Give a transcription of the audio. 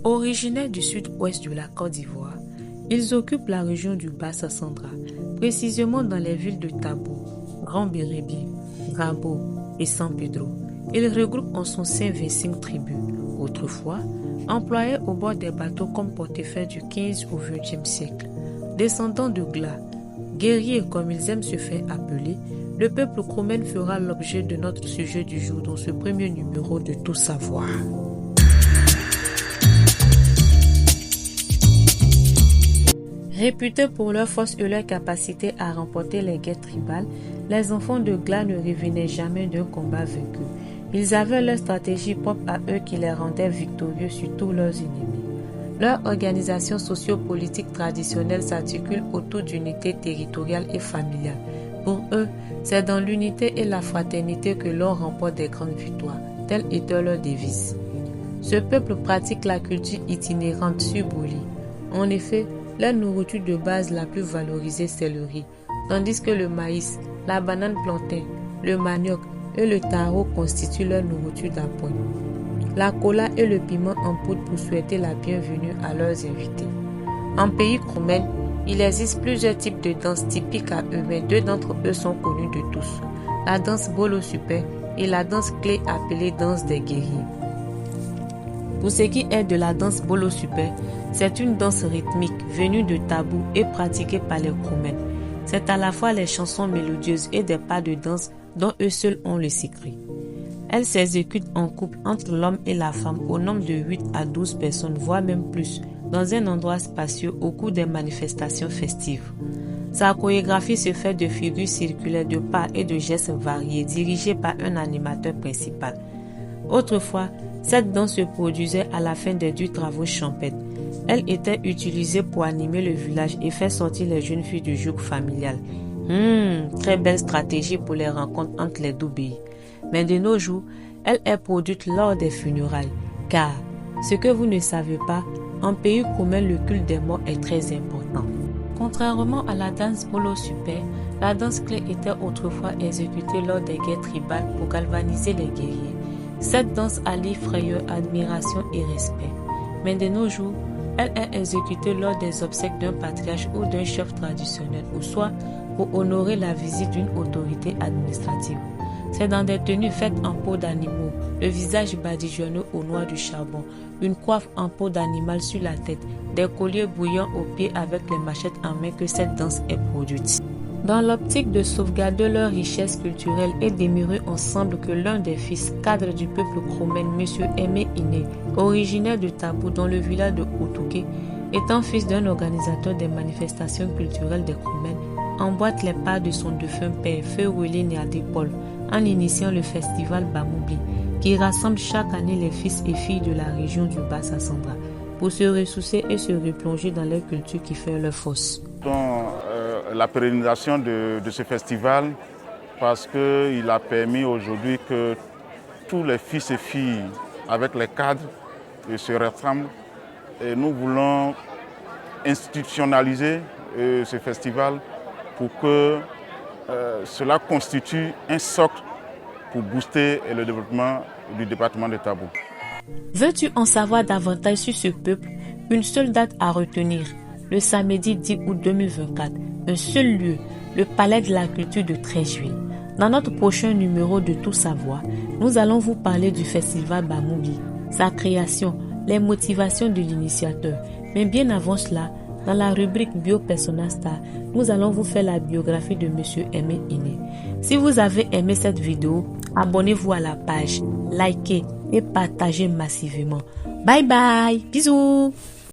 Originaires du sud-ouest de la Côte d'Ivoire, ils occupent la région du Bassa-Sandra, précisément dans les villes de Tabo, Grand Bérébi, Grabo et San Pedro. Ils regroupent en son sein 25 tribus, autrefois employées au bord des bateaux comme portefeuille du 15 au 20e siècle. Descendants de Gla, guerriers comme ils aiment se faire appeler, le peuple Kromen fera l'objet de notre sujet du jour dans ce premier numéro de Tout savoir. Réputés pour leur force et leur capacité à remporter les guerres tribales, les enfants de Gla ne revenaient jamais d'un combat vaincu. Ils avaient leur stratégie propre à eux qui les rendait victorieux sur tous leurs ennemis. Leur organisation socio-politique traditionnelle s'articule autour d'unités territoriales et familiales. Pour eux, c'est dans l'unité et la fraternité que l'on remporte des grandes victoires, telle était leur devise. Ce peuple pratique la culture itinérante sur Boli. En effet, la nourriture de base la plus valorisée, c'est le riz, tandis que le maïs, la banane plantain, le manioc et le taro constituent leur nourriture d'appoint. La cola et le piment en poudre pour souhaiter la bienvenue à leurs invités. En pays Kromen, il existe plusieurs types de danses typiques à eux, mais deux d'entre eux sont connus de tous. La danse Bolo Super et la danse clé appelée danse des guerriers. Pour ce qui est de la danse Bolo Super, c'est une danse rythmique venue de Tabou et pratiquée par les Kromen. C'est à la fois les chansons mélodieuses et des pas de danse dont eux seuls ont le secret. Elle s'exécute en couple entre l'homme et la femme au nombre de 8 à 12 personnes, voire même plus, dans un endroit spacieux au cours des manifestations festives. Sa chorégraphie se fait de figures circulaires, de pas et de gestes variés dirigés par un animateur principal. Autrefois, cette danse se produisait à la fin des durs travaux champêtres. Elle était utilisée pour animer le village et faire sortir les jeunes filles du joug familial. Très belle stratégie pour les rencontres entre les deux pays. Mais de nos jours, elle est produite lors des funérailles. Car, ce que vous ne savez pas, en pays Kromen, le culte des morts est très important. Contrairement à la danse Bolo Super, la danse clé était autrefois exécutée lors des guerres tribales pour galvaniser les guerriers. Cette danse allie frayeur, admiration et respect. Mais de nos jours, elle est exécutée lors des obsèques d'un patriarche ou d'un chef traditionnel, ou soit pour honorer la visite d'une autorité administrative. C'est dans des tenues faites en peau d'animaux, le visage badigeonné au noir du charbon, une coiffe en peau d'animal sur la tête, des colliers bouillants aux pieds avec les machettes en main que cette danse est produite. Dans l'optique de sauvegarder leur richesse culturelle et d'admirer ensemble que l'un des fils cadres du peuple Kromen, M. Aimé Iné, originaire de Tabou dans le village de Otouké, étant fils d'un organisateur des manifestations culturelles des Kromen, emboîte les pas de son défunt père, Feu Wele Niadépol, en initiant le festival Bamoubi, qui rassemble chaque année les fils et filles de la région du Bassa-Sandra, pour se ressourcer et se replonger dans leur culture qui fait leur force. La pérennisation de ce festival, parce qu'il a permis aujourd'hui que tous les fils et filles avec les cadres se rassemblent. Et nous voulons institutionnaliser ce festival pour que cela constitue un socle pour booster le développement du département de Tabou. Veux-tu en savoir davantage sur ce peuple? Une seule date à retenir, le samedi 10 août 2024, un seul lieu, le Palais de la Culture de 13 juillet. Dans notre prochain numéro de Tout savoir, nous allons vous parler du festival Bamoubi, sa création, les motivations de l'initiateur. Mais bien avant cela, dans la rubrique Bio Persona Star, nous allons vous faire la biographie de M. Aimé Iné. Si vous avez aimé cette vidéo, abonnez-vous à la page, likez et partagez massivement. Bye bye, bisous.